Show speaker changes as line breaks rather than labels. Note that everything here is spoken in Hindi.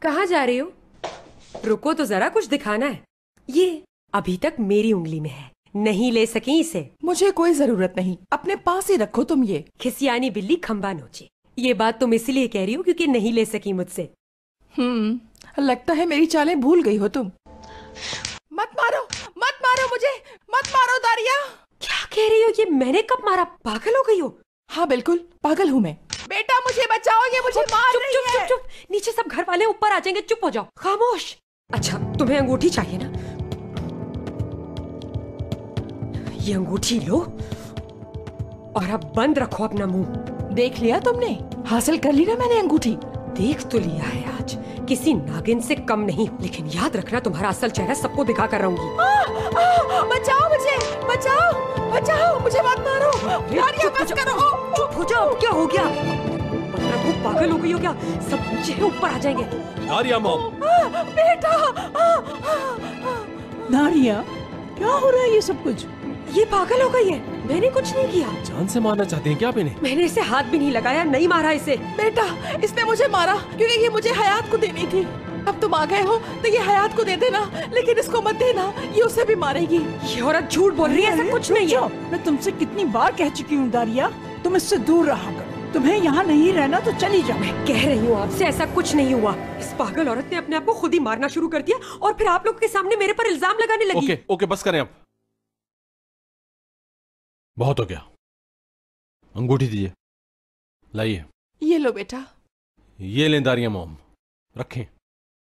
कहाँ जा रही हो? रुको तो जरा, कुछ दिखाना है। ये अभी तक मेरी उंगली में है, नहीं ले सकी इसे।
मुझे कोई जरूरत नहीं, अपने पास ही रखो तुम ये।
खिसियानी बिल्ली खंबा नोचे। ये बात तुम इसलिए कह रही हो क्योंकि नहीं ले सकी मुझसे।
लगता है मेरी चालें भूल गई हो तुम। मत मारो मुझे, मत मारो दारिया।
क्या कह रही हो? ये मैंने कब मारा? पागल हो गई हो?
हाँ बिल्कुल पागल हूँ मैं। बेटा मुझे बचाओ, ये मुझे मार रही है।
चुप, नीचे सब घर वाले ऊपर आ जाएंगे, चुप हो जाओ, खामोश। अच्छा तुम्हें अंगूठी चाहिए ना? ये अंगूठी लो और अब बंद रखो अपना मुंह।
देख लिया तुमने? हासिल कर ली ना मैंने अंगूठी।
देख तो लिया है आज, किसी नागिन से कम नहीं, लेकिन याद रखना तुम्हारा असल चेहरा सबको दिखा कर रहूंगी।
बचाओ मुझे, बचाओ मुझे, मत मारो। दारिया बस करो।
चुप हो जाओ, क्या हो गया? मतलब वो पागल हो गई हो क्या? सब नीचे ऊपर आ जाएंगे।
दारिया मॉम।
बेटा।
दारिया, क्या हो रहा है ये सब कुछ?
ये पागल हो गई है, मैंने कुछ नहीं किया।
जान से मारना चाहते हैं क्या मैंने?
मैंने इसे हाथ भी नहीं लगाया, नहीं मारा इसे।
बेटा इसने मुझे मारा क्योंकि ये मुझे हयात को देनी थी। अब तुम आ गए हो तो ये हयात को दे देना, लेकिन इसको मत देना, ये उसे भी मारेगी।
ये औरत झूठ बोल रही है, ऐसा कुछ नहीं है।
मैं तुमसे कितनी बार कह चुकी हूँ दारिया, तुम इससे दूर रहा करो। तुम्हें यहाँ नहीं रहना तो चली जाओ।
मैं कह रही हूँ आपसे, ऐसा कुछ नहीं हुआ। इस पागल औरत ने अपने आप को खुद ही मारना शुरू कर दिया और फिर आप लोग के सामने मेरे पर इल्जाम लगाने लगी।
ओके बस करें अब, बहुत हो गया। अंगूठी दीजिए, लाइए।
ये लो बेटा।
ये लें दारिया मॉम, रखें।